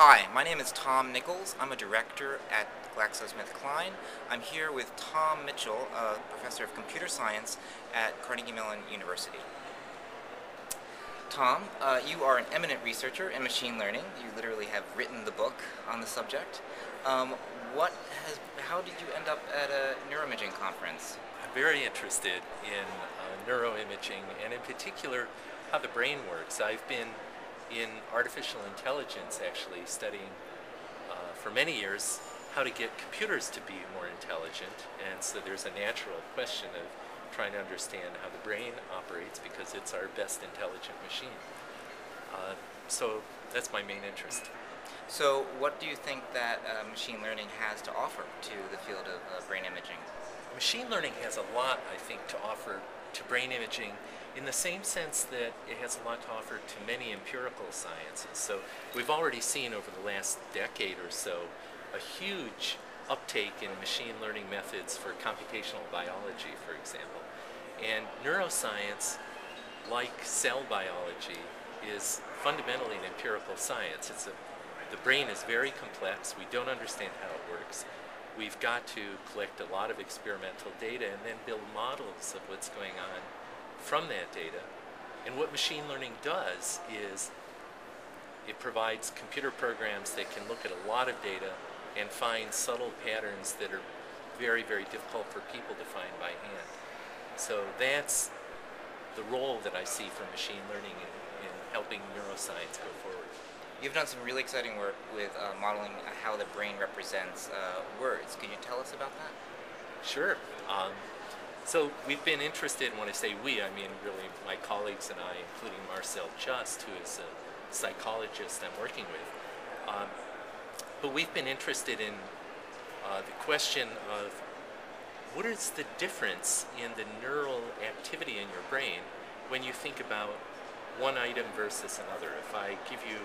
Hi, my name is Tom Nichols. I'm a director at GlaxoSmithKline. I'm here with Tom Mitchell, a professor of computer science at Carnegie Mellon University. Tom, you are an eminent researcher in machine learning. You literally have written the book on the subject. Um, how did you end up at a neuroimaging conference? I'm very interested in neuroimaging and in particular how the brain works. I've been in artificial intelligence actually studying for many years how to get computers to be more intelligent, and so there's a natural question of trying to understand how the brain operates because it's our best intelligent machine. So that's my main interest. So what do you think that machine learning has to offer to the field of brain imaging? Machine learning has a lot, I think, to offer to brain imaging in the same sense that it has a lot to offer to many empirical sciences. So we've already seen over the last decade or so a huge uptake in machine learning methods for computational biology, for example. And neuroscience, like cell biology, is fundamentally an empirical science. The brain is very complex. We don't understand how it works. We've got to collect a lot of experimental data and then build models of what's going on from that data. And what machine learning does is it provides computer programs that can look at a lot of data and find subtle patterns that are very, very difficult for people to find by hand. So that's the role that I see for machine learning in helping neuroscience go forward. You've done some really exciting work with modeling how the brain represents words. Can you tell us about that? Sure. So we've been interested, and when I say we, I mean really my colleagues and I, including Marcel Just, who is a psychologist I'm working with. But we've been interested in the question of what is the difference in the neural activity in your brain when you think about one item versus another. If I give you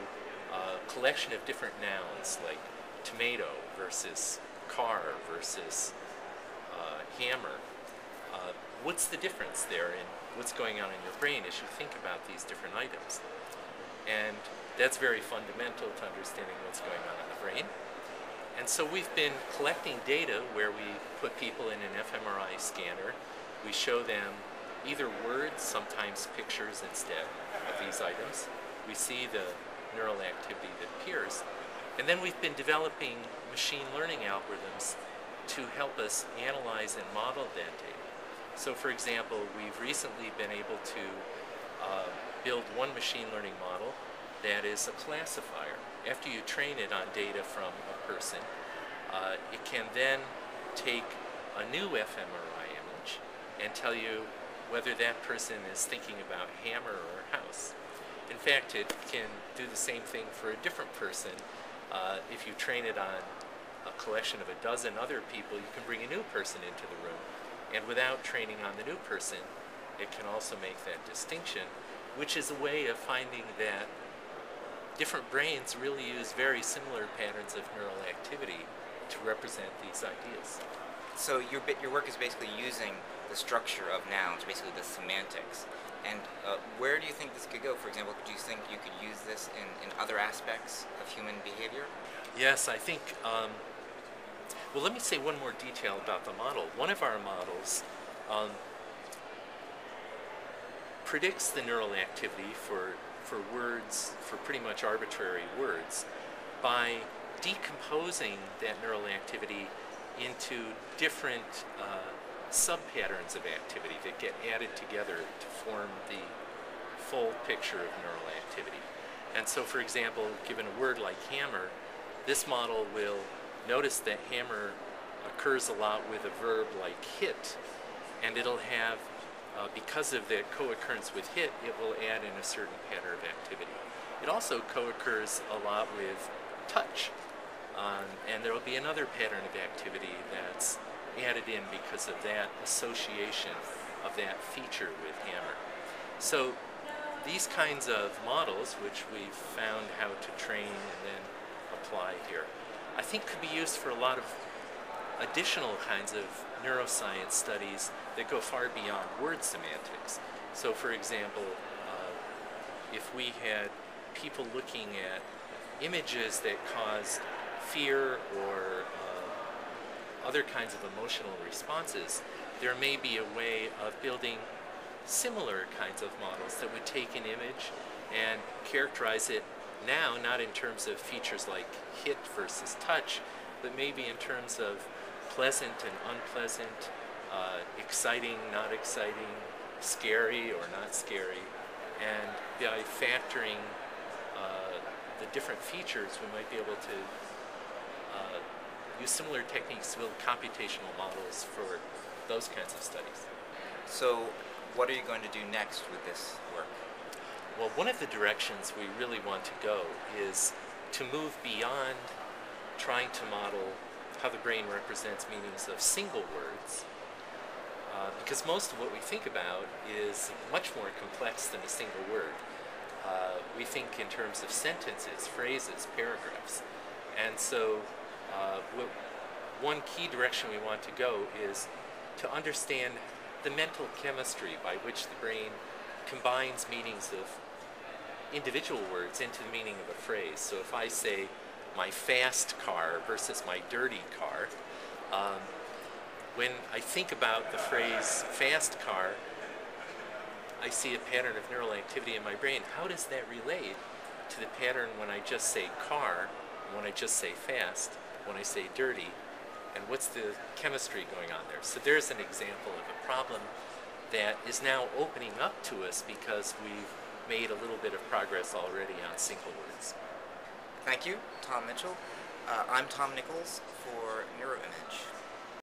a collection of different nouns like tomato versus car versus hammer, what's the difference there in what's going on in your brain as you think about these different items? And that's very fundamental to understanding what's going on in the brain. And so we've been collecting data where we put people in an fMRI scanner. We show them either words, sometimes pictures instead of these items. We see the neural activity that appears. And then we've been developing machine learning algorithms to help us analyze and model that data. So for example, we've recently been able to build one machine learning model that is a classifier. After you train it on data from a person, it can then take a new fMRI image and tell you whether that person is thinking about hammer or house. In fact, it can do the same thing for a different person. If you train it on a collection of a dozen other people, you can bring a new person into the room. And without training on the new person, it can also make that distinction, which is a way of finding that different brains really use very similar patterns of neural activity to represent these ideas. So your work is basically using the structure of nouns, basically the semantics. And where do you think this could go? For example, do you think you could use this in other aspects of human behavior? Yes, I think, well, let me say one more detail about the model. One of our models predicts the neural activity for words, for pretty much arbitrary words, by decomposing that neural activity into different sub-patterns of activity that get added together to form the full picture of neural activity. And so, for example, given a word like hammer, this model will notice that hammer occurs a lot with a verb like hit, and it'll have, because of the co-occurrence with hit, it will add in a certain pattern of activity. It also co-occurs a lot with touch, and there will be another pattern of activity that's added in because of that association of that feature with hammer. So these kinds of models, which we've found how to train and then apply here, I think could be used for a lot of additional kinds of neuroscience studies that go far beyond word semantics. So for example, if we had people looking at images that cause fear or other kinds of emotional responses, there may be a way of building similar kinds of models that would take an image and characterize it now, not in terms of features like hit versus touch, but maybe in terms of pleasant and unpleasant, exciting, not exciting, scary or not scary. And by factoring the different features, we might be able to use similar techniques to build computational models for those kinds of studies. So what are you going to do next with this work? Well, one of the directions we really want to go is to move beyond trying to model how the brain represents meanings of single words, because most of what we think about is much more complex than a single word. We think in terms of sentences, phrases, paragraphs. And so one key direction we want to go is to understand the mental chemistry by which the brain combines meanings of individual words into the meaning of a phrase. So if I say my fast car versus my dirty car, when I think about the phrase fast car, I see a pattern of neural activity in my brain. How does that relate to the pattern when I just say car, when I just say fast, when I say dirty, and what's the chemistry going on there? So there's an example of a problem that is now opening up to us because we've made a little bit of progress already on single words. Thank you, Tom Mitchell. I'm Tom Nichols for NeuroImage.